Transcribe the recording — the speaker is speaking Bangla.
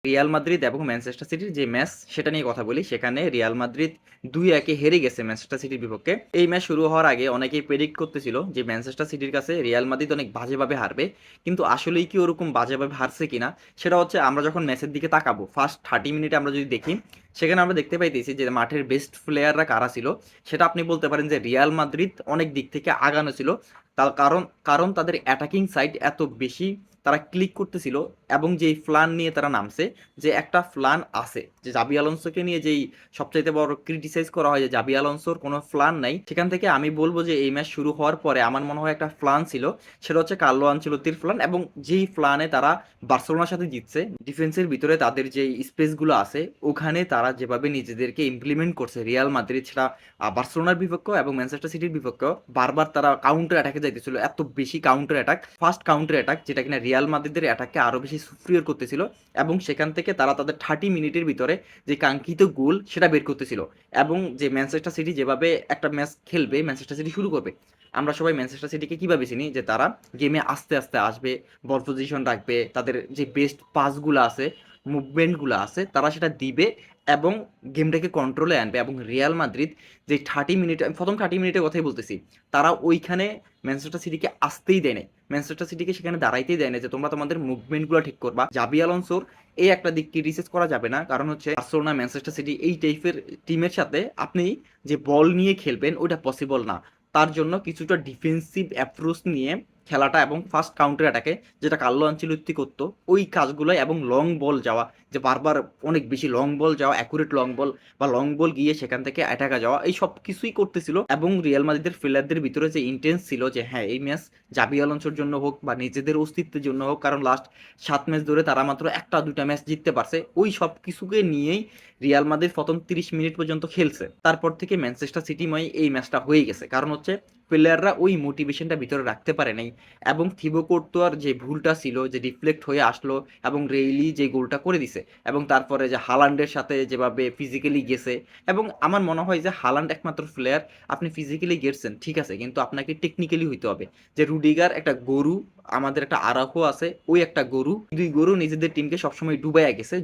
রিয়াল মাদ্রিদ এবং ম্যানচেস্টার সিটির যে ম্যাচ সেটা নিয়ে কথা বলি। সেখানে রিয়াল মাদ্রিদ 2-1 হেরে গেছে ম্যানচেস্টার সিটির বিপক্ষে। এই ম্যাচ শুরু হওয়ার আগে অনেকেই প্রেডিক্ট করতেছিল যে ম্যানচেস্টার সিটির কাছে রিয়াল মাদ্রিদ অনেক বাজেভাবে হারবে। কিন্তু আসলেই কি ওরকম বাজেভাবে হারছে কিনা সেটা হচ্ছে আমরা যখন ম্যাচের দিকে তাকাবো ফার্স্ট 30 মিনিটে আমরা যদি দেখি, সেখানে আমরা দেখতে পাইতেছি যে মাঠের বেস্ট প্লেয়াররা কারা ছিল। সেটা আপনি বলতে পারেন যে রিয়াল মাদ্রিদ অনেক দিক থেকে আগানো ছিল। তার কারণ কারণ তাদের অ্যাটাকিং সাইড এত বেশি তারা ক্লিক করতেছিল, এবং যেই ফ্লান নিয়ে তারা নামছে, যে একটা ফ্লান আছে যে জাবি আলোনসোকে নিয়ে যেই সবচাইতে বড় ক্রিটিসাইজ করা হয় যে জাবি আলোনসোর কোনো ফ্লান নাই, সেখান থেকে আমি বলবো যে এই ম্যাচ শুরু হওয়ার পরে আমার মনে হয় একটা ফ্লান ছিল, সেটা হচ্ছে কার্লো আনচেলত্তির ফ্লান। এবং যেই ফ্লানে তারা বার্সেলোনার সাথে জিতছে, ডিফেন্সের ভিতরে তাদের যে স্পেসগুলো আছে ওখানে তারা যেভাবে নিজেদেরকে ইমপ্লিমেন্ট করছে রিয়াল মাদ্রিদ, সেটা বার্সেলোনার বিপক্ষ এবং ম্যানচেস্টার সিটির বিপক্ষ বারবার তারা কাউন্টার অ্যাটাকে যাইতেছিল, এত বেশি counter attack, first counter attack, যেটা কিনা রিয়াল মাদ্রিদের অ্যাটাককে আরো বেশি সুপ্রিয়র করতেছিল। এবং সেখান থেকে তারা তাদের 30 মিনিটের ভিতরে যে কাঙ্ক্ষিত গোল সেটা বের করতেছিল। এবং যে ম্যানচেস্টার সিটি যেভাবে একটা ম্যাচ খেলবে, ম্যানচেস্টার সিটি শুরু করবে, আমরা সবাই ম্যানচেস্টার সিটিকে কিভাবে চিনি যে তারা গেমে আস্তে আস্তে আসবে, বল পজিশন রাখবে, তাদের যে বেস্ট পাসগুলো আছে, মুভমেন্টগুলো আছে, তারা সেটা দিবে এবং গেমটাকে কন্ট্রোলে আনবে। এবং রিয়াল মাদ্রিদ যে 30 মিনিট, আমি প্রথম 30 মিনিটের কথাই বলতেছি, তারা ওইখানে ম্যানচেস্টার সিটিকে আসতেই দেয় নাই, ম্যানচেস্টার সিটিকে সেখানে দাঁড়াইতেই দেয় না যে তোমরা তোমাদের মুভমেন্টগুলো ঠিক করবা। জাবি আলোনসোর এই একটা দিক ক্রিটিসাইজ করা যাবে না, কারণ হচ্ছে বার্সেলোনা ম্যানচেস্টার সিটি এই টাইপের টিমের সাথে আপনি যে বল নিয়ে খেলবেন ওটা পসিবল না। তার জন্য কিছুটা ডিফেন্সিভ অ্যাপ্রোচ নিয়ে খেলাটা এবং ফার্স্ট কাউন্টার অ্যাটাকে, যেটা কার্লো আনচেলত্তি করতো, ওই কাজগুলোই, এবং লং বল যাওয়া, যে বারবার অনেক বেশি লং বল যাওয়া, অ্যাকুরেট লং বল বা লং বল গিয়ে সেখান থেকে অ্যাটাকা যাওয়া, এই সব কিছুই করতেছিল। এবং রিয়াল মাদ্রিদের প্লেয়ারদের ভিতরে যে ইন্টেন্স ছিল যে হ্যাঁ এই ম্যাচ জাবি আলোনসোর জন্য হোক বা নিজেদের অস্তিত্বের জন্য হোক, কারণ লাস্ট 7 ম্যাচ ধরে তারা মাত্র একটা দুটা ম্যাচ জিততে পারছে, ওই সব কিছুকে নিয়েই রিয়াল মাদ্রিদ প্রথম 30 মিনিট পর্যন্ত খেলছে। তারপর থেকে ম্যানচেস্টার সিটিময় এই ম্যাচটা হয়ে গেছে, কারণ হচ্ছে প্লেয়াররা ওই মোটিভেশনটা ভিতরে রাখতে পারে নাই। এবং থিবো কোর্তোয়ার যে ভুলটা ছিল, যে রিফ্লেক্ট হয়ে আসলো এবং রেইলি যে গোলটা করে দিছে, এবং তারপরে যে হালান্ডের সাথে যেভাবে ফিজিক্যালি গেছে। এবং আমার মনে হয় যে হালান্ড একমাত্র প্লেয়ার, আপনি ফিজিক্যালি গেছেন ঠিক আছে, কিন্তু আপনাকে টেকনিক্যালি হইতে হবে। যে রুডিগার একটা গরু, আমাদের একটা আরাহো আছে ওই একটা গরু, দুই গরু নিজেদের টিমকে সবসময় ডুবাইয়া গেছে।